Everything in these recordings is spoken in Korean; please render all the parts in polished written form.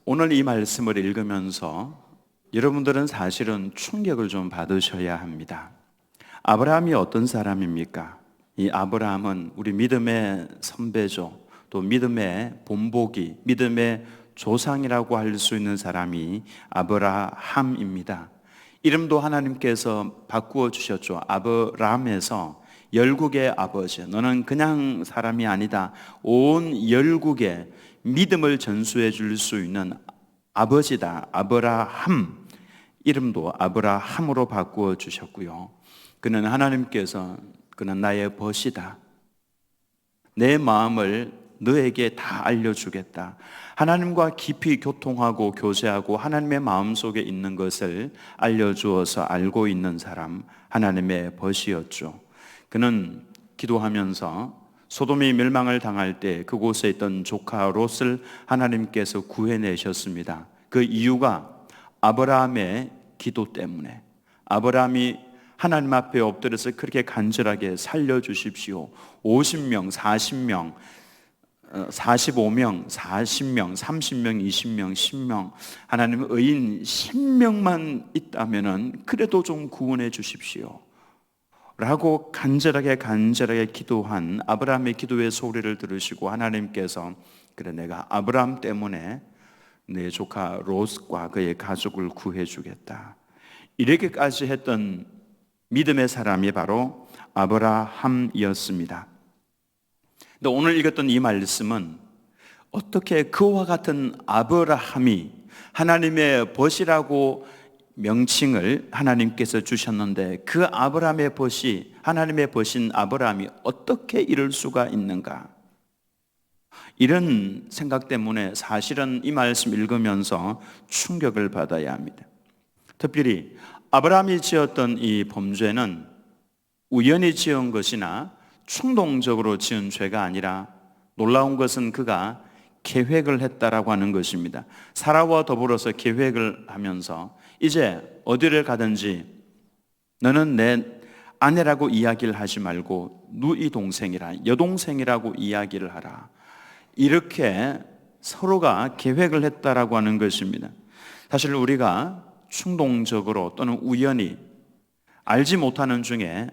오늘 이 말씀을 읽으면서 여러분들은 사실은 충격을 좀 받으셔야 합니다. 아브라함이 어떤 사람입니까? 이 아브라함은 우리 믿음의 선배죠. 또 믿음의 본보기, 믿음의 조상이라고 할 수 있는 사람이 아브라함입니다. 이름도 하나님께서 바꾸어 주셨죠. 아브라함에서 열국의 아버지, 너는 그냥 사람이 아니다. 온 열국의 믿음을 전수해 줄 수 있는 아버지다. 아브라함, 이름도 아브라함으로 바꾸어 주셨고요. 그는 하나님께서 그는 나의 벗이다. 내 마음을 너에게 다 알려주겠다. 하나님과 깊이 교통하고 교제하고 하나님의 마음속에 있는 것을 알려주어서 알고 있는 사람, 하나님의 벗이었죠. 그는 기도하면서 소돔이 멸망을 당할 때 그곳에 있던 조카 롯을 하나님께서 구해내셨습니다. 그 이유가 아브라함의 기도 때문에, 아브라함이 하나님 앞에 엎드려서 그렇게 간절하게 살려주십시오. 50명, 40명, 45명, 40명, 30명, 20명, 10명, 하나님 의인 10명만 있다면 그래도 좀 구원해 주십시오 라고 간절하게 기도한 아브라함의 기도의 소리를 들으시고 하나님께서 그래, 내가 아브라함 때문에 내 조카 롯과 그의 가족을 구해주겠다, 이렇게까지 했던 믿음의 사람이 바로 아브라함이었습니다. 근데 오늘 읽었던 이 말씀은 어떻게 그와 같은 아브라함이 하나님의 벗이라고 명칭을 하나님께서 주셨는데 그 아브라함의 벗이, 하나님의 벗인 아브라함이 어떻게 이럴 수가 있는가? 이런 생각 때문에 사실은 이 말씀 읽으면서 충격을 받아야 합니다. 특별히 아브라함이 지었던 이 범죄는 우연히 지은 것이나 충동적으로 지은 죄가 아니라 놀라운 것은 그가 계획을 했다라고 하는 것입니다. 사라와 더불어서 계획을 하면서 이제 어디를 가든지 너는 내 아내라고 이야기를 하지 말고 누이 동생이라, 여동생이라고 이야기를 하라, 이렇게 서로가 계획을 했다라고 하는 것입니다. 사실 우리가 충동적으로 또는 우연히 알지 못하는 중에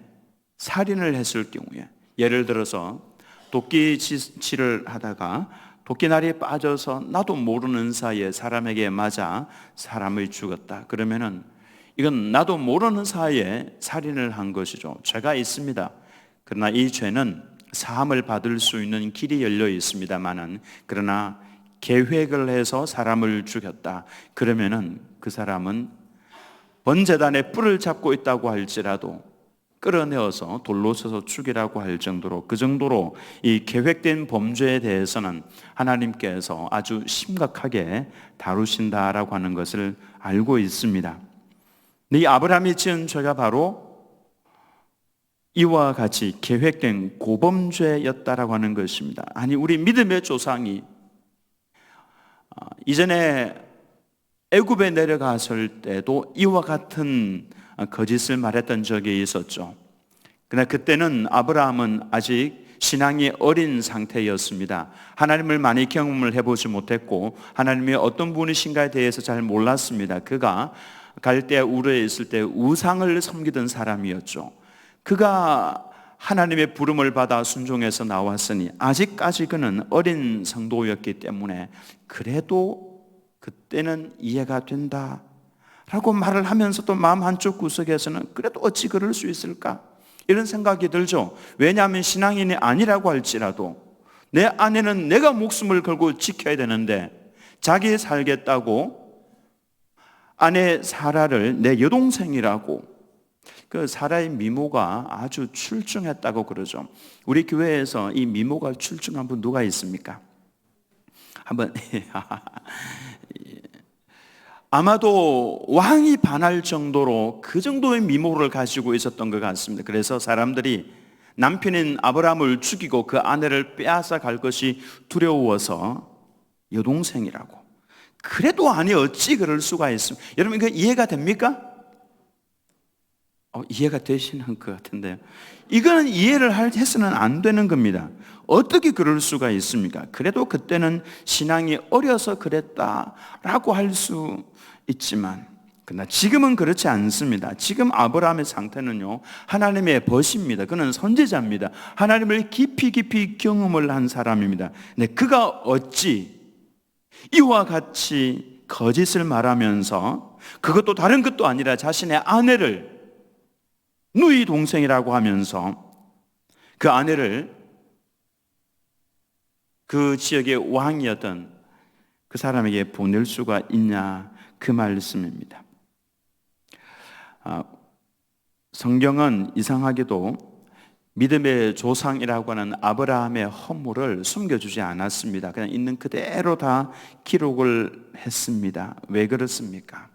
살인을 했을 경우에, 예를 들어서 도끼질을 하다가 도끼날이 빠져서 나도 모르는 사이에 사람에게 맞아 사람을 죽였다. 그러면은 이건 나도 모르는 사이에 살인을 한 것이죠. 죄가 있습니다. 그러나 이 죄는 사함을 받을 수 있는 길이 열려 있습니다만은, 그러나 계획을 해서 사람을 죽였다. 그러면은 그 사람은 번제단에 뿔을 잡고 있다고 할지라도 끌어내어서 돌로 쳐서 죽이라고 할 정도로, 그 정도로 이 계획된 범죄에 대해서는 하나님께서 아주 심각하게 다루신다라고 하는 것을 알고 있습니다. 이 아브라함이 지은 죄가 바로 이와 같이 계획된 고범죄였다라고 하는 것입니다. 아니, 우리 믿음의 조상이 이전에 애굽에 내려갔을 때도 이와 같은 거짓을 말했던 적이 있었죠. 그러나 그때는 아브라함은 아직 신앙이 어린 상태였습니다. 하나님을 많이 경험을 해보지 못했고 하나님이 어떤 분이신가에 대해서 잘 몰랐습니다. 그가 갈대아 우르에 있을 때 우상을 섬기던 사람이었죠. 그가 하나님의 부름을 받아 순종해서 나왔으니 아직까지 그는 어린 성도였기 때문에 그래도 그때는 이해가 된다 라고 말을 하면서도 마음 한쪽 구석에서는 그래도 어찌 그럴 수 있을까? 이런 생각이 들죠. 왜냐하면 신앙인이 아니라고 할지라도 내 아내는 내가 목숨을 걸고 지켜야 되는데 자기 살겠다고 아내 사라를 내 여동생이라고, 그 사라의 미모가 아주 출중했다고 그러죠. 우리 교회에서 이 미모가 출중한 분 누가 있습니까? 한번 아마도 왕이 반할 정도로 그 정도의 미모를 가지고 있었던 것 같습니다. 그래서 사람들이 남편인 아브라함을 죽이고 그 아내를 빼앗아 갈 것이 두려워서 여동생이라고. 그래도 아니 어찌 그럴 수가 있습니까? 여러분 이거 이해가 됩니까? 이해가 되시는 것 같은데요. 이거는 이해를 해서는 안 되는 겁니다. 어떻게 그럴 수가 있습니까? 그래도 그때는 신앙이 어려서 그랬다라고 할 수 있지만, 그러나 지금은 그렇지 않습니다. 지금 아브라함의 상태는요, 하나님의 벗입니다. 그는 선지자입니다. 하나님을 깊이 경험을 한 사람입니다. 근데 그가 어찌 이와 같이 거짓을 말하면서, 그것도 다른 것도 아니라 자신의 아내를 누이 동생이라고 하면서 그 아내를 그 지역의 왕이었던 그 사람에게 보낼 수가 있냐, 그 말씀입니다. 성경은 이상하게도 믿음의 조상이라고 하는 아브라함의 허물을 숨겨주지 않았습니다. 그냥 있는 그대로 다 기록을 했습니다. 왜 그렇습니까?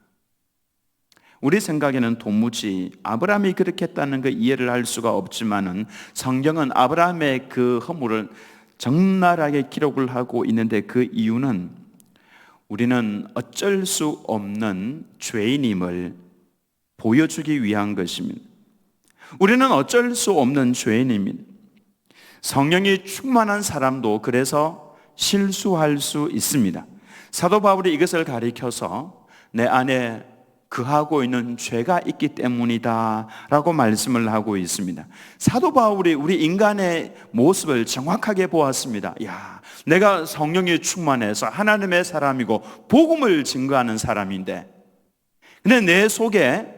우리 생각에는 도무지 아브라함이 그렇게 했다는 그 이해를 할 수가 없지만은, 성경은 아브라함의 그 허물을 적나라하게 기록을 하고 있는데, 그 이유는 우리는 어쩔 수 없는 죄인임을 보여주기 위한 것입니다. 우리는 어쩔 수 없는 죄인입니다. 성령이 충만한 사람도 그래서 실수할 수 있습니다. 사도 바울이 이것을 가리켜서 내 안에 그하고 있는 죄가 있기 때문이다 라고 말씀을 하고 있습니다. 사도 바울이 우리 인간의 모습을 정확하게 보았습니다. 내가 성령이 충만해서 하나님의 사람이고 복음을 증거하는 사람인데, 근데 내 속에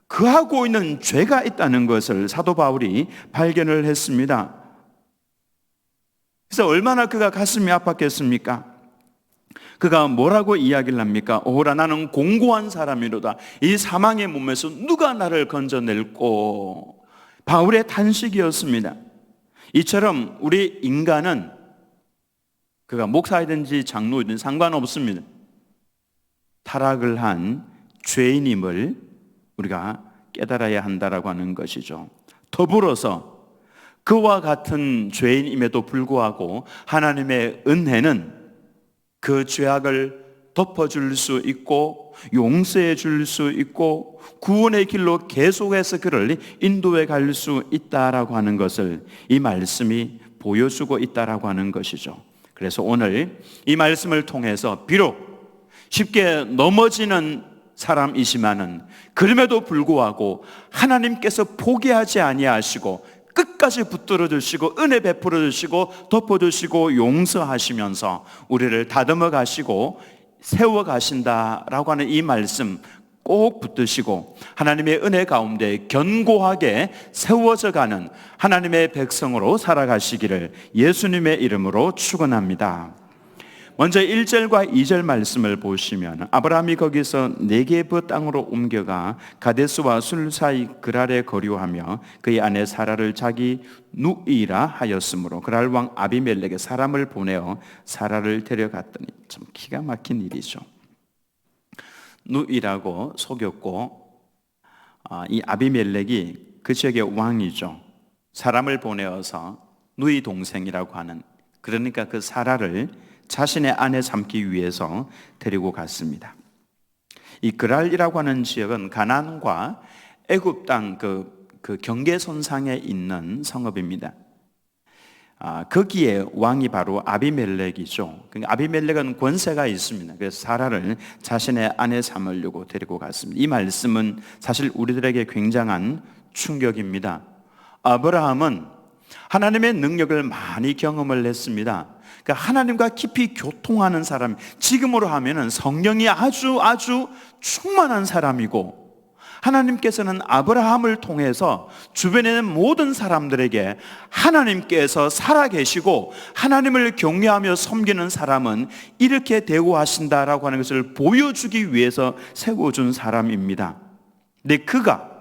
그하고 있는 죄가 있다는 것을 사도 바울이 발견을 했습니다. 그래서 얼마나 그가 가슴이 아팠겠습니까? 그가 뭐라고 이야기를 합니까? 오라, 나는 공고한 사람이로다. 이 사망의 몸에서 누가 나를 건져낼꼬? 바울의 탄식이었습니다. 이처럼 우리 인간은, 그가 목사이든지 장로이든 상관없습니다, 타락을 한 죄인임을 우리가 깨달아야 한다라고 하는 것이죠. 더불어서 그와 같은 죄인임에도 불구하고 하나님의 은혜는 그 죄악을 덮어줄 수 있고 용서해 줄 수 있고 구원의 길로 계속해서 그를 인도해 갈 수 있다라고 하는 것을 이 말씀이 보여주고 있다라고 하는 것이죠. 그래서 오늘 이 말씀을 통해서 비록 쉽게 넘어지는 사람이지만은, 그럼에도 불구하고 하나님께서 포기하지 아니하시고 끝까지 붙들어 주시고 은혜 베풀어 주시고 덮어 주시고 용서하시면서 우리를 다듬어 가시고 세워 가신다라고 하는 이 말씀 꼭 붙드시고 하나님의 은혜 가운데 견고하게 세워져 가는 하나님의 백성으로 살아가시기를 예수님의 이름으로 축원합니다. 먼저 1절과 2절 말씀을 보시면, 아브라함이 거기서 네게브 땅으로 옮겨가 가데스와 술 사이 그랄에 거류하며 그의 아내 사라를 자기 누이라 하였으므로 그랄 왕 아비멜렉에 사람을 보내어 사라를 데려갔더니, 참 기가 막힌 일이죠. 누이라고 속였고, 이 아비멜렉이 그 지역의 왕이죠. 사람을 보내어서 누이 동생이라고 하는, 그러니까 그 사라를 자신의 아내 삼기 위해서 데리고 갔습니다. 이 그랄이라고 하는 지역은 가나안과 애굽 땅 그 경계선상에 있는 성읍입니다. 거기에 왕이 바로 아비멜렉이죠. 그러니까 아비멜렉은 권세가 있습니다. 그래서 사라를 자신의 아내 삼으려고 데리고 갔습니다. 이 말씀은 사실 우리들에게 굉장한 충격입니다. 아브라함은 하나님의 능력을 많이 경험을 했습니다. 그러니까 하나님과 깊이 교통하는 사람, 지금으로 하면은 성령이 아주 충만한 사람이고, 하나님께서는 아브라함을 통해서 주변에 있는 모든 사람들에게 하나님께서 살아계시고 하나님을 경외하며 섬기는 사람은 이렇게 대우하신다라고 하는 것을 보여주기 위해서 세워준 사람입니다. 근데 그가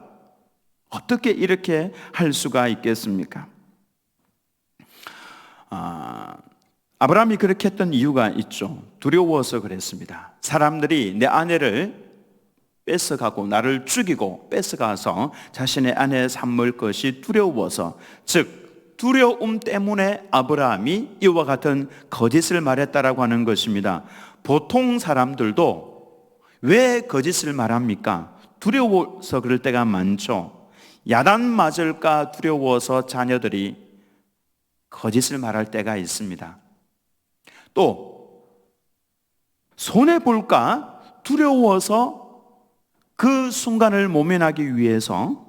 어떻게 이렇게 할 수가 있겠습니까? 아브라함이 그렇게 했던 이유가 있죠. 두려워서 그랬습니다. 사람들이 내 아내를 뺏어가고 나를 죽이고 뺏어가서 자신의 아내 삼을 것이 두려워서, 즉 두려움 때문에 아브라함이 이와 같은 거짓을 말했다라고 하는 것입니다. 보통 사람들도 왜 거짓을 말합니까? 두려워서 그럴 때가 많죠. 야단 맞을까 두려워서 자녀들이 거짓을 말할 때가 있습니다. 또 손해볼까 두려워서 그 순간을 모면하기 위해서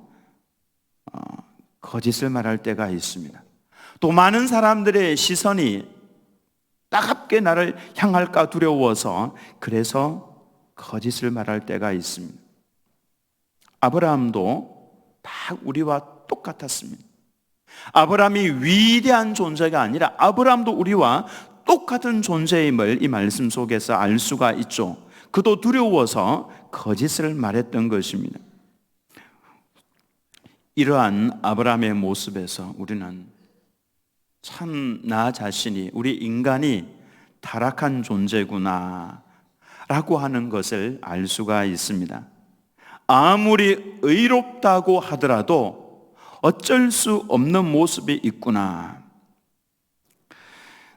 거짓을 말할 때가 있습니다. 또 많은 사람들의 시선이 따갑게 나를 향할까 두려워서 그래서 거짓을 말할 때가 있습니다. 아브라함도 다 우리와 똑같았습니다. 아브라함이 위대한 존재가 아니라 아브라함도 우리와 똑같은 존재임을 이 말씀 속에서 알 수가 있죠. 그도 두려워서 거짓을 말했던 것입니다. 이러한 아브라함의 모습에서 우리는 참 나 자신이, 우리 인간이 타락한 존재구나 라고 하는 것을 알 수가 있습니다. 아무리 의롭다고 하더라도 어쩔 수 없는 모습이 있구나.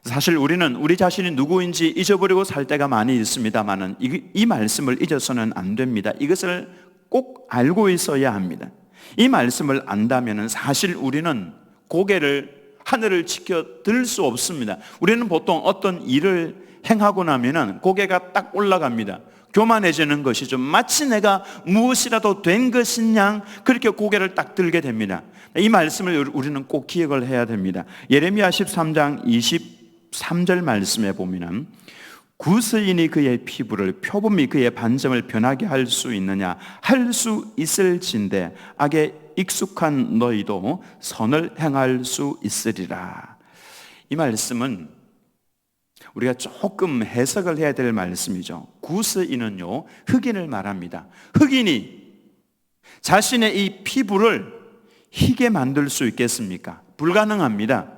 사실 우리는 우리 자신이 누구인지 잊어버리고 살 때가 많이 있습니다만 이 말씀을 잊어서는 안 됩니다. 이것을 꼭 알고 있어야 합니다. 이 말씀을 안다면 사실 우리는 고개를 하늘을 지켜 들 수 없습니다. 우리는 보통 어떤 일을 행하고 나면 고개가 딱 올라갑니다. 교만해지는 것이죠. 마치 내가 무엇이라도 된 것인 양 그렇게 고개를 딱 들게 됩니다. 이 말씀을 우리는 꼭 기억을 해야 됩니다. 예레미야 13장 23절 말씀에 보면 구스인이 그의 피부를, 표범이 그의 반점을 변하게 할 수 있느냐? 할 수 있을진데 악에 익숙한 너희도 선을 행할 수 있으리라. 이 말씀은 우리가 조금 해석을 해야 될 말씀이죠. 구스인은요, 흑인을 말합니다. 흑인이 자신의 이 피부를 희게 만들 수 있겠습니까? 불가능합니다.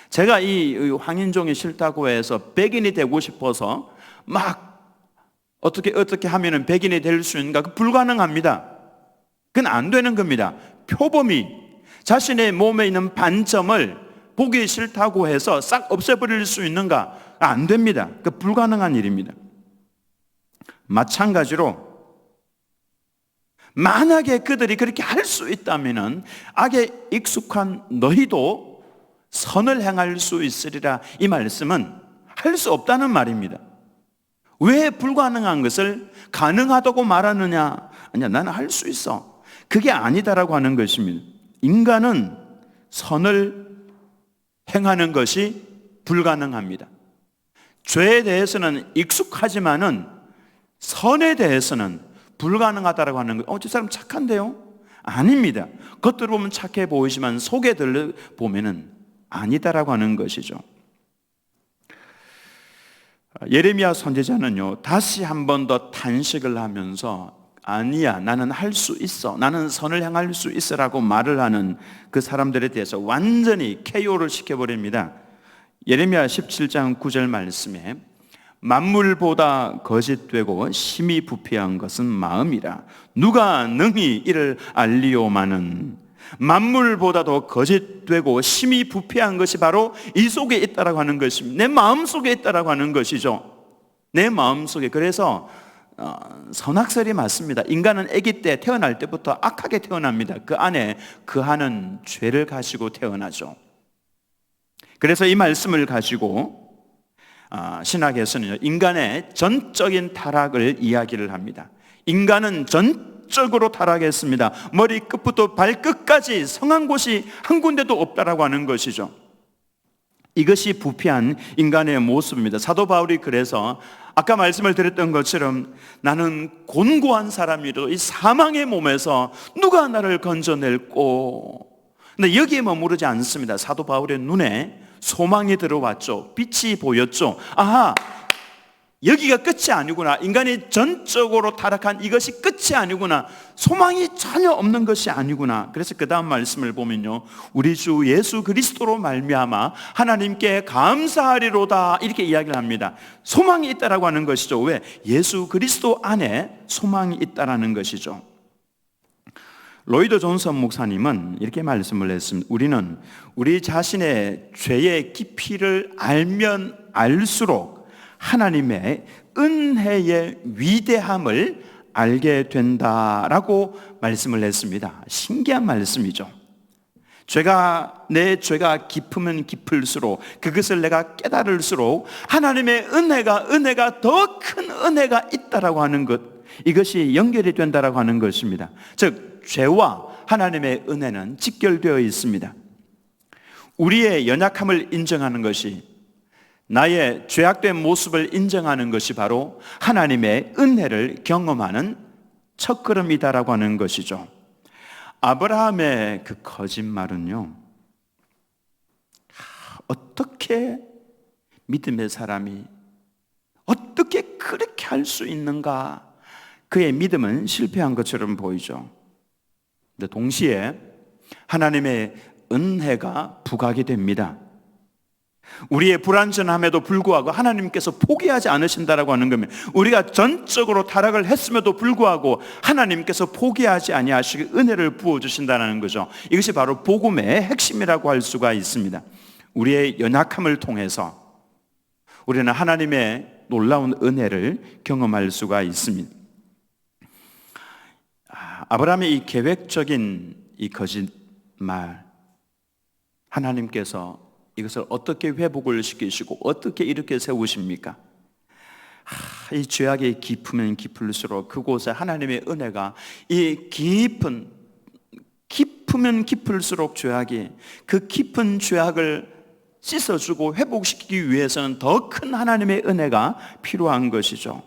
제가 이 황인종이 싫다고 해서 백인이 되고 싶어서 막 어떻게 하면 백인이 될 수 있는가? 불가능합니다. 그건 안 되는 겁니다. 표범이 자신의 몸에 있는 반점을 보기 싫다고 해서 싹 없애버릴 수 있는가? 안 됩니다. 그 불가능한 일입니다. 마찬가지로 만약에 그들이 그렇게 할 수 있다면 악에 익숙한 너희도 선을 행할 수 있으리라. 이 말씀은 할 수 없다는 말입니다. 왜 불가능한 것을 가능하다고 말하느냐? 아니야, 나는 할 수 있어. 그게 아니다라고 하는 것입니다. 인간은 선을 행하는 것이 불가능합니다. 죄에 대해서는 익숙하지만은 선에 대해서는 불가능하다라고 하는 거예요. 저 사람 착한데요? 아닙니다. 겉으로 보면 착해 보이지만 속에 들어보면은 아니다라고 하는 것이죠. 예레미야 선지자는요, 다시 한 번 더 탄식을 하면서 아니야, 나는 할 수 있어, 나는 선을 향할 수 있어라고 말을 하는 그 사람들에 대해서 완전히 KO를 시켜버립니다. 예레미야 17장 9절 말씀에 만물보다 거짓되고 심히 부패한 것은 마음이라 누가 능히 이를 알리오마는. 만물보다도 거짓되고 심히 부패한 것이 바로 이 속에 있다라고 하는 것입니다. 내 마음 속에 있다라고 하는 것이죠. 내 마음 속에. 그래서 선악설이 맞습니다. 인간은 아기 때 태어날 때부터 악하게 태어납니다. 그 안에 그하는 죄를 가지고 태어나죠. 그래서 이 말씀을 가지고 신학에서는 인간의 전적인 타락을 이야기를 합니다. 인간은 전적으로 타락했습니다. 머리 끝부터 발끝까지 성한 곳이 한 군데도 없다라고 하는 것이죠. 이것이 부패한 인간의 모습입니다. 사도 바울이 그래서 아까 말씀을 드렸던 것처럼 나는 곤고한 사람이로 이 사망의 몸에서 누가 나를 건져낼꼬. 근데 여기에 머무르지 않습니다. 사도 바울의 눈에 소망이 들어왔죠. 빛이 보였죠. 아하, 여기가 끝이 아니구나. 인간이 전적으로 타락한 이것이 끝이 아니구나. 소망이 전혀 없는 것이 아니구나. 그래서 그 다음 말씀을 보면요, 우리 주 예수 그리스도로 말미암아 하나님께 감사하리로다, 이렇게 이야기를 합니다. 소망이 있다라고 하는 것이죠. 왜? 예수 그리스도 안에 소망이 있다라는 것이죠. 로이드 존슨 목사님은 이렇게 말씀을 했습니다. 우리는 우리 자신의 죄의 깊이를 알면 알수록 하나님의 은혜의 위대함을 알게 된다라고 말씀을 했습니다. 신기한 말씀이죠. 내 죄가 깊으면 깊을수록, 그것을 내가 깨달을수록 하나님의 은혜가 더 큰 은혜가 있다라고 하는 것, 이것이 연결이 된다라고 하는 것입니다. 즉 죄와 하나님의 은혜는 직결되어 있습니다. 우리의 연약함을 인정하는 것이, 나의 죄악된 모습을 인정하는 것이 바로 하나님의 은혜를 경험하는 첫걸음이다라고 하는 것이죠. 아브라함의 그 거짓말은요, 어떻게 믿음의 사람이 어떻게 그렇게 할 수 있는가? 그의 믿음은 실패한 것처럼 보이죠. 근데 동시에 하나님의 은혜가 부각이 됩니다. 우리의 불완전함에도 불구하고 하나님께서 포기하지 않으신다라고 하는 겁니다. 우리가 전적으로 타락을 했음에도 불구하고 하나님께서 포기하지 아니하시고 은혜를 부어주신다는 거죠. 이것이 바로 복음의 핵심이라고 할 수가 있습니다. 우리의 연약함을 통해서 우리는 하나님의 놀라운 은혜를 경험할 수가 있습니다. 아브라함의 이 계획적인 이 거짓말, 하나님께서 이것을 어떻게 회복을 시키시고 어떻게 이렇게 세우십니까? 이 죄악이 깊으면 깊을수록 그곳에 하나님의 은혜가, 이 깊으면 깊을수록 죄악이, 그 깊은 죄악을 씻어주고 회복시키기 위해서는 더 큰 하나님의 은혜가 필요한 것이죠.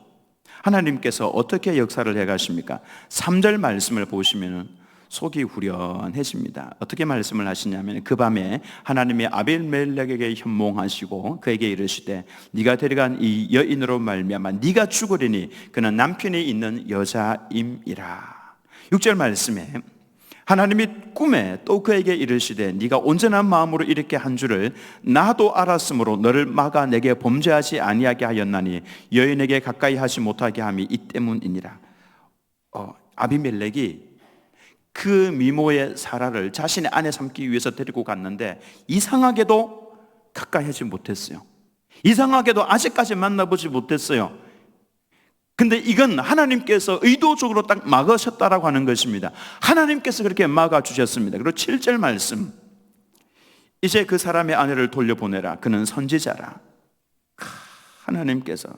하나님께서 어떻게 역사를 해가십니까? 3절 말씀을 보시면 속이 후련해집니다. 어떻게 말씀을 하시냐면, 그 밤에 하나님이 아비멜렉에게 현몽하시고 그에게 이르시되 네가 데려간 이 여인으로 말미암아 네가 죽으리니 그는 남편이 있는 여자임이라. 6절 말씀에 하나님이 꿈에 또 그에게 이르시되 네가 온전한 마음으로 이렇게 한 줄을 나도 알았으므로 너를 막아 내게 범죄하지 아니하게 하였나니 여인에게 가까이 하지 못하게 함이 이 때문이니라. 아비멜렉이 그 미모의 사라를 자신의 아내 삼기 위해서 데리고 갔는데 이상하게도 가까이 하지 못했어요. 이상하게도 아직까지 만나보지 못했어요. 근데 이건 하나님께서 의도적으로 딱 막으셨다라고 하는 것입니다. 하나님께서 그렇게 막아주셨습니다. 그리고 7절 말씀, 이제 그 사람의 아내를 돌려보내라. 그는 선지자라. 하나님께서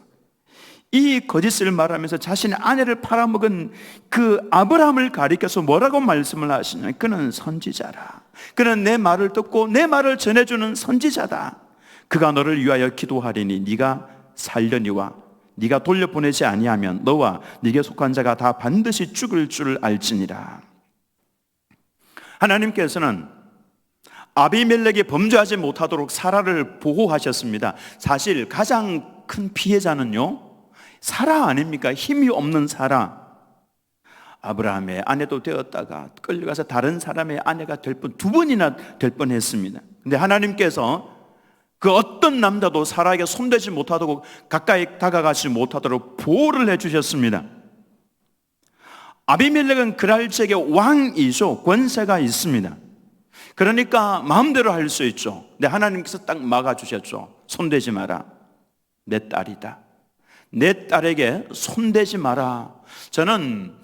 이 거짓을 말하면서 자신의 아내를 팔아먹은 그 아브라함을 가리켜서 뭐라고 말씀을 하시냐? 그는 선지자라. 그는 내 말을 듣고 내 말을 전해주는 선지자다. 그가 너를 위하여 기도하리니 네가 살려니와 네가 돌려보내지 아니하면 너와 네게 속한 자가 다 반드시 죽을 줄 알지니라. 하나님께서는 아비멜렉이 범죄하지 못하도록 사라를 보호하셨습니다. 사실 가장 큰 피해자는요, 사라 아닙니까? 힘이 없는 사라. 아브라함의 아내도 되었다가 끌려가서 다른 사람의 아내가 될 뻔, 2번이나 될 뻔했습니다. 근데 하나님께서 그 어떤 남자도 사라에게 손대지 못하도록, 가까이 다가가지 못하도록 보호를 해주셨습니다. 아비멜렉은 그날 적에 왕이죠. 권세가 있습니다. 그러니까 마음대로 할 수 있죠. 근데 하나님께서 딱 막아주셨죠. 손대지 마라. 내 딸이다. 내 딸에게 손대지 마라. 저는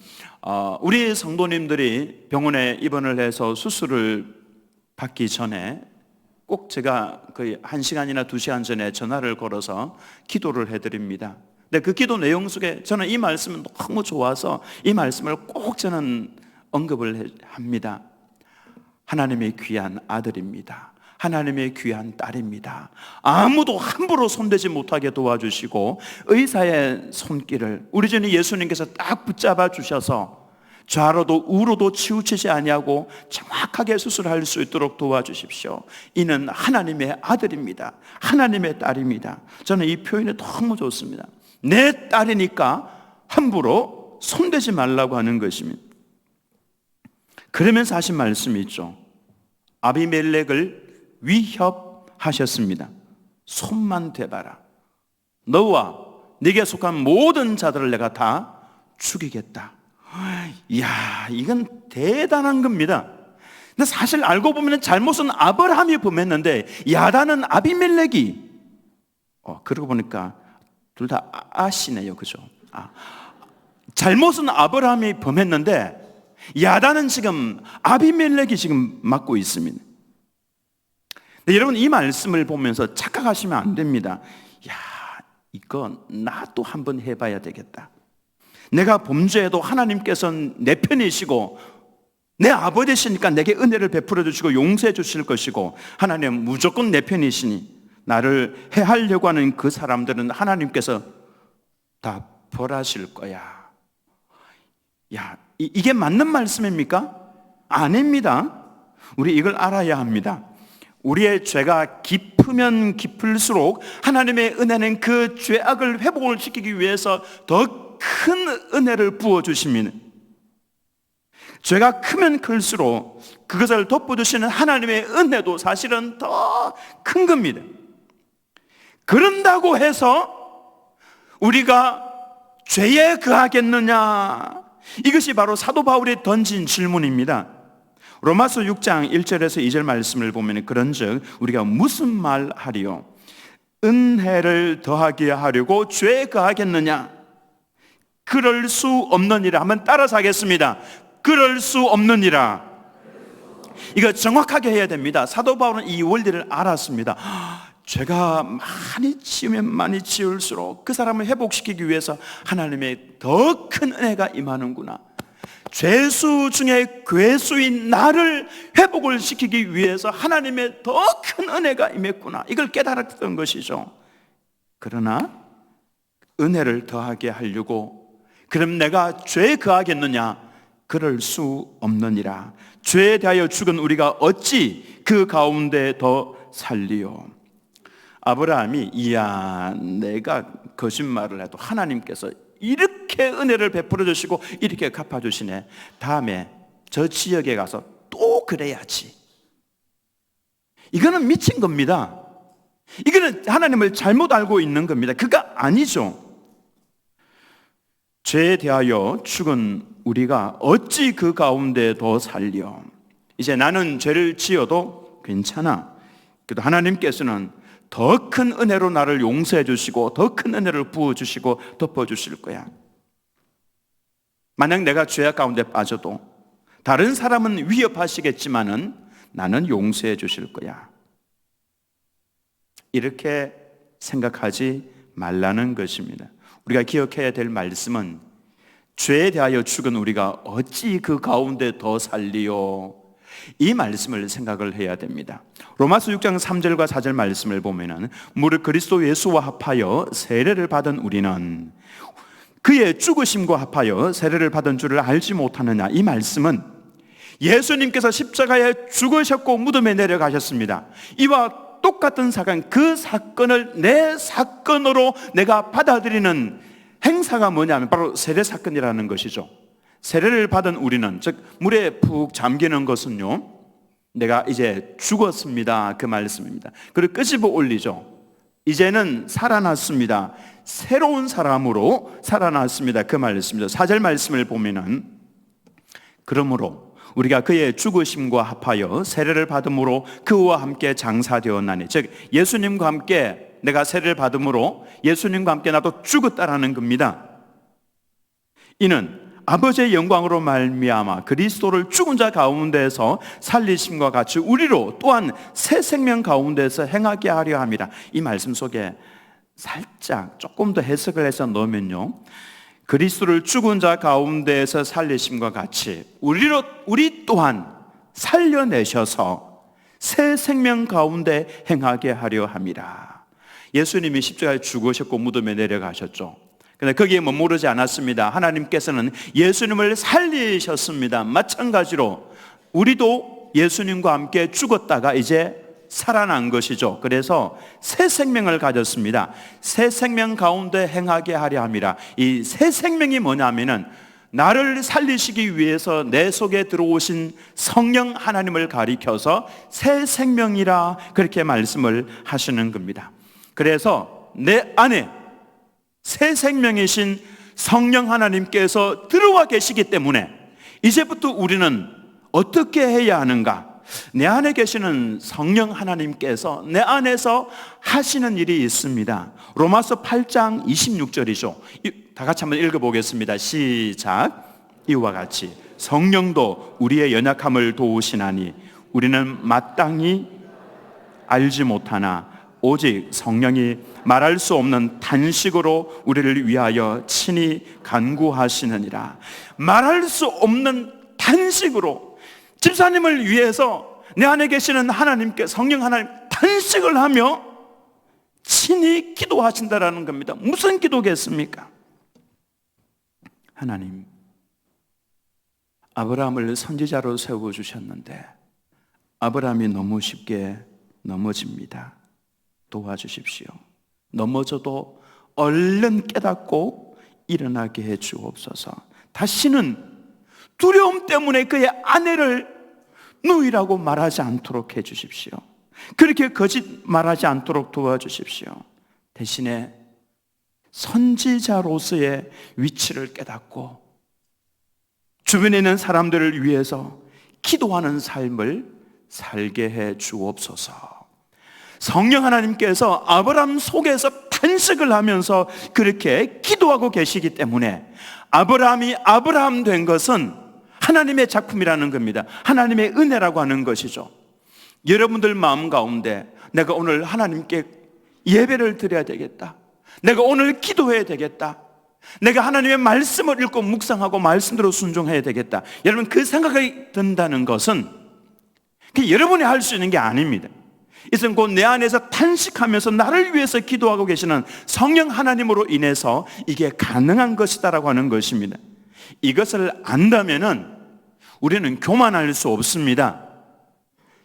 우리 성도님들이 병원에 입원을 해서 수술을 받기 전에 꼭 제가 거의 1시간이나 2시간 전에 전화를 걸어서 기도를 해드립니다. 근데 그 기도 내용 속에 저는 이 말씀은 너무 좋아서 이 말씀을 꼭 저는 언급을 합니다. 하나님의 귀한 아들입니다. 하나님의 귀한 딸입니다. 아무도 함부로 손대지 못하게 도와주시고 의사의 손길을 우리 주님 예수님께서 딱 붙잡아 주셔서 좌로도 우로도 치우치지 아니하고 정확하게 수술할 수 있도록 도와주십시오. 이는 하나님의 아들입니다. 하나님의 딸입니다. 저는 이 표현이 너무 좋습니다. 내 딸이니까 함부로 손대지 말라고 하는 것입니다. 그러면서 하신 말씀이 있죠. 아비멜렉을 위협하셨습니다. 손만 대봐라. 너와 네게 속한 모든 자들을 내가 다 죽이겠다. 이야, 이건 대단한 겁니다. 근데 사실 알고 보면 잘못은 아브라함이 범했는데 야단은 아비멜렉이. 그러고 보니까 둘 다 아시네요, 그죠? 잘못은 아브라함이 범했는데 야단은 지금 아비멜렉이 지금 맡고 있습니다. 네, 여러분 이 말씀을 보면서 착각하시면 안 됩니다. 야, 이거 나도 한번 해봐야 되겠다. 내가 범죄해도 하나님께서는 내 편이시고 내 아버지시니까 내게 은혜를 베풀어 주시고 용서해 주실 것이고 하나님은 무조건 내 편이시니 나를 해하려고 하는 그 사람들은 하나님께서 다 벌하실 거야. 야, 이게 맞는 말씀입니까? 아닙니다. 우리 이걸 알아야 합니다. 우리의 죄가 깊으면 깊을수록 하나님의 은혜는 그 죄악을 회복을 시키기 위해서 더 큰 은혜를 부어주십니다. 죄가 크면 클수록 그것을 덮어주시는 하나님의 은혜도 사실은 더 큰 겁니다. 그런다고 해서 우리가 죄에 거하겠느냐? 이것이 바로 사도 바울이 던진 질문입니다. 로마서 6장 1절에서 2절 말씀을 보면 그런즉 우리가 무슨 말 하리요? 은혜를 더하게 하려고 죄에 거하겠느냐? 그럴 수 없느니라. 한번 따라서 하겠습니다. 그럴 수 없느니라. 이거 정확하게 해야 됩니다. 사도 바울은 이 원리를 알았습니다. 죄가 많이 지으면 많이 지을수록 그 사람을 회복시키기 위해서 하나님의 더 큰 은혜가 임하는구나. 죄수 중에 괴수인 나를 회복을 시키기 위해서 하나님의 더 큰 은혜가 임했구나. 이걸 깨달았던 것이죠. 그러나 은혜를 더하게 하려고 그럼 내가 죄에 거하겠느냐? 그럴 수 없느니라. 죄에 대하여 죽은 우리가 어찌 그 가운데 더 살리요? 아브라함이 이야, 내가 거짓말을 해도 하나님께서 이렇게 은혜를 베풀어 주시고 이렇게 갚아 주시네. 다음에 저 지역에 가서 또 그래야지. 이거는 미친 겁니다. 이거는 하나님을 잘못 알고 있는 겁니다. 그가 아니죠. 죄에 대하여 죽은 우리가 어찌 그 가운데 더 살려? 이제 나는 죄를 지어도 괜찮아. 그래도 하나님께서는 더 큰 은혜로 나를 용서해 주시고 더 큰 은혜를 부어 주시고 덮어 주실 거야. 만약 내가 죄악 가운데 빠져도 다른 사람은 위협하시겠지만은 나는 용서해 주실 거야. 이렇게 생각하지 말라는 것입니다. 우리가 기억해야 될 말씀은 죄에 대하여 죽은 우리가 어찌 그 가운데 더 살리요? 이 말씀을 생각을 해야 됩니다. 로마서 6장 3절과 4절 말씀을 보면은 무릇 그리스도 예수와 합하여 세례를 받은 우리는 그의 죽으심과 합하여 세례를 받은 줄을 알지 못하느냐. 이 말씀은 예수님께서 십자가에 죽으셨고 무덤에 내려가셨습니다. 이와 똑같은 사건, 그 사건을 내 사건으로 내가 받아들이는 행사가 뭐냐면 바로 세례 사건이라는 것이죠. 세례를 받은 우리는, 즉 물에 푹 잠기는 것은요, 내가 이제 죽었습니다, 그 말씀입니다. 그리고 끄집어 올리죠. 이제는 살아났습니다, 새로운 사람으로 살아났습니다, 그 말씀입니다. 4절 말씀을 보면은 그러므로 우리가 그의 죽으심과 합하여 세례를 받음으로 그와 함께 장사되었나니, 즉 예수님과 함께 내가 세례를 받음으로 예수님과 함께 나도 죽었다라는 겁니다. 이는 아버지의 영광으로 말미암아 그리스도를 죽은 자 가운데서 살리심과 같이 우리로 또한 새 생명 가운데서 행하게 하려 함이라. 이 말씀 속에 살짝 조금 더 해석을 해서 넣으면요, 그리스도를 죽은 자 가운데에서 살리심과 같이 우리 또한 살려내셔서 새 생명 가운데 행하게 하려 함이라. 예수님이 십자가에 죽으셨고 무덤에 내려가셨죠. 그런데 거기에 머무르지 않았습니다. 하나님께서는 예수님을 살리셨습니다. 마찬가지로 우리도 예수님과 함께 죽었다가 이제 살아난 것이죠. 그래서 새 생명을 가졌습니다. 새 생명 가운데 행하게 하려 함이라. 이 새 생명이 뭐냐면은 나를 살리시기 위해서 내 속에 들어오신 성령 하나님을 가리켜서 새 생명이라 그렇게 말씀을 하시는 겁니다. 그래서 내 안에 새 생명이신 성령 하나님께서 들어와 계시기 때문에 이제부터 우리는 어떻게 해야 하는가? 내 안에 계시는 성령 하나님께서 내 안에서 하시는 일이 있습니다. 로마서 8장 26절이죠. 다 같이 한번 읽어보겠습니다. 시작. 이와 같이 성령도 우리의 연약함을 도우시나니 우리는 마땅히 알지 못하나 오직 성령이 말할 수 없는 탄식으로 우리를 위하여 친히 간구하시느니라. 말할 수 없는 탄식으로 집사님을 위해서 내 안에 계시는 하나님께 성령 하나님 탄식을 하며 친히 기도하신다라는 겁니다. 무슨 기도겠습니까? 하나님, 아브라함을 선지자로 세워주셨는데 아브라함이 너무 쉽게 넘어집니다. 도와주십시오. 넘어져도 얼른 깨닫고 일어나게 해 주옵소서. 다시는 두려움 때문에 그의 아내를 누이라고 말하지 않도록 해 주십시오. 그렇게 거짓 말하지 않도록 도와주십시오. 대신에 선지자로서의 위치를 깨닫고 주변에 있는 사람들을 위해서 기도하는 삶을 살게 해 주옵소서. 성령 하나님께서 아브라함 속에서 탄식을 하면서 그렇게 기도하고 계시기 때문에 아브라함이 아브라함 된 것은 하나님의 작품이라는 겁니다. 하나님의 은혜라고 하는 것이죠. 여러분들 마음 가운데 내가 오늘 하나님께 예배를 드려야 되겠다, 내가 오늘 기도해야 되겠다, 내가 하나님의 말씀을 읽고 묵상하고 말씀대로 순종해야 되겠다, 여러분 그 생각이 든다는 것은 여러분이 할 수 있는 게 아닙니다. 이것은 곧 내 안에서 탄식하면서 나를 위해서 기도하고 계시는 성령 하나님으로 인해서 이게 가능한 것이다라고 하는 것입니다. 이것을 안다면은 우리는 교만할 수 없습니다.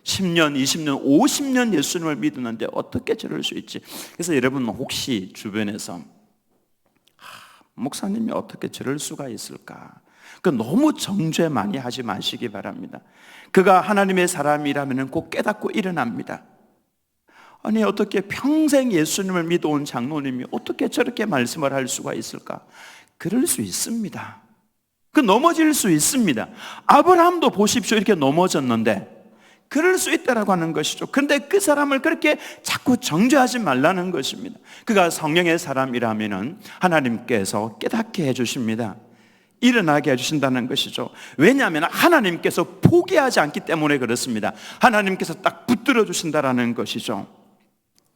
10년, 20년, 50년 예수님을 믿었는데 어떻게 저럴 수 있지? 그래서 여러분 혹시 주변에서 목사님이 어떻게 저럴 수가 있을까? 너무 정죄 많이 하지 마시기 바랍니다. 그가 하나님의 사람이라면 꼭 깨닫고 일어납니다. 아니 어떻게 평생 예수님을 믿어온 장로님이 어떻게 저렇게 말씀을 할 수가 있을까? 그럴 수 있습니다. 넘어질 수 있습니다. 아브라함도 보십시오, 이렇게 넘어졌는데 그럴 수 있다라고 하는 것이죠. 그런데 그 사람을 그렇게 자꾸 정죄하지 말라는 것입니다. 그가 성령의 사람이라면 하나님께서 깨닫게 해주십니다. 일어나게 해주신다는 것이죠. 왜냐하면 하나님께서 포기하지 않기 때문에 그렇습니다. 하나님께서 딱 붙들어 주신다라는 것이죠.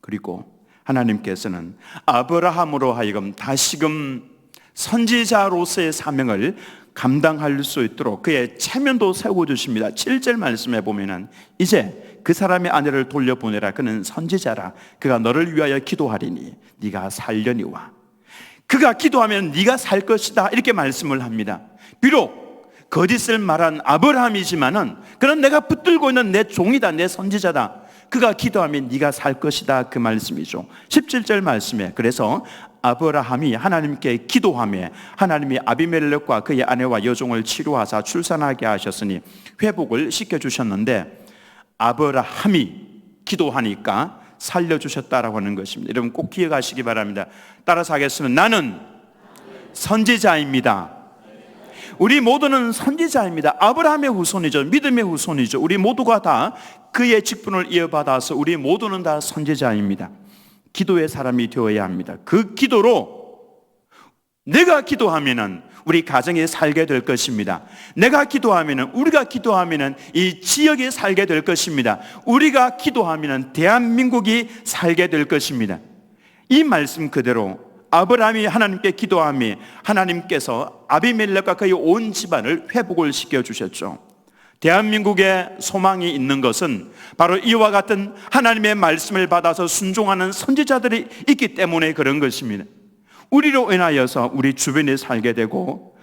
그리고 하나님께서는 아브라함으로 하여금 다시금 선지자로서의 사명을 감당할 수 있도록 그의 체면도 세워주십니다. 7절 말씀에 보면은 이제 그 사람의 아내를 돌려보내라. 그는 선지자라. 그가 너를 위하여 기도하리니 네가 살려니와. 그가 기도하면 네가 살 것이다, 이렇게 말씀을 합니다. 비록 거짓을 말한 아브라함이지만은 그는 내가 붙들고 있는 내 종이다, 내 선지자다. 그가 기도하면 네가 살 것이다, 그 말씀이죠. 17절 말씀에 그래서 아브라함이 하나님께 기도하며 하나님이 아비멜렉과 그의 아내와 여종을 치료하사 출산하게 하셨으니 회복을 시켜주셨는데 아브라함이 기도하니까 살려주셨다라고 하는 것입니다. 여러분 꼭 기억하시기 바랍니다. 따라서 하겠습니다. 나는 선지자입니다. 우리 모두는 선지자입니다. 아브라함의 후손이죠. 믿음의 후손이죠. 우리 모두가 다 그의 직분을 이어받아서 우리 모두는 다 선지자입니다. 기도의 사람이 되어야 합니다. 그 기도로 내가 기도하면은 우리 가정이 살게 될 것입니다. 내가 기도하면은, 우리가 기도하면은 이 지역이 살게 될 것입니다. 우리가 기도하면은 대한민국이 살게 될 것입니다. 이 말씀 그대로 아브라함이 하나님께 기도하며 하나님께서 아비멜렉과 그의 온 집안을 회복을 시켜주셨죠. 대한민국에 소망이 있는 것은 바로 이와 같은 하나님의 말씀을 받아서 순종하는 선지자들이 있기 때문에 그런 것입니다. 우리로 인하여서 우리 주변에 살게 되고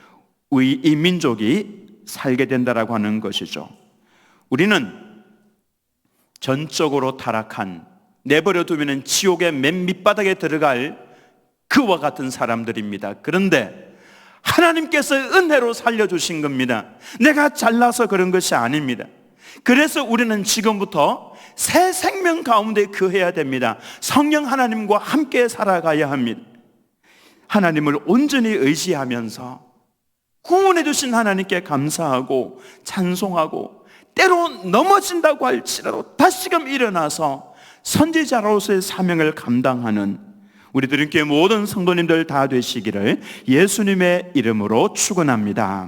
이 민족이 살게 된다라고 하는 것이죠. 우리는 전적으로 타락한, 내버려 두면 지옥의 맨 밑바닥에 들어갈 그와 같은 사람들입니다. 그런데 하나님께서 은혜로 살려주신 겁니다. 내가 잘나서 그런 것이 아닙니다. 그래서 우리는 지금부터 새 생명 가운데 거해야 됩니다. 성령 하나님과 함께 살아가야 합니다. 하나님을 온전히 의지하면서 구원해 주신 하나님께 감사하고 찬송하고, 때로 넘어진다고 할지라도 다시금 일어나서 선지자로서의 사명을 감당하는 우리들은 교회 모든 성도님들 다 되시기를 예수님의 이름으로 축원합니다.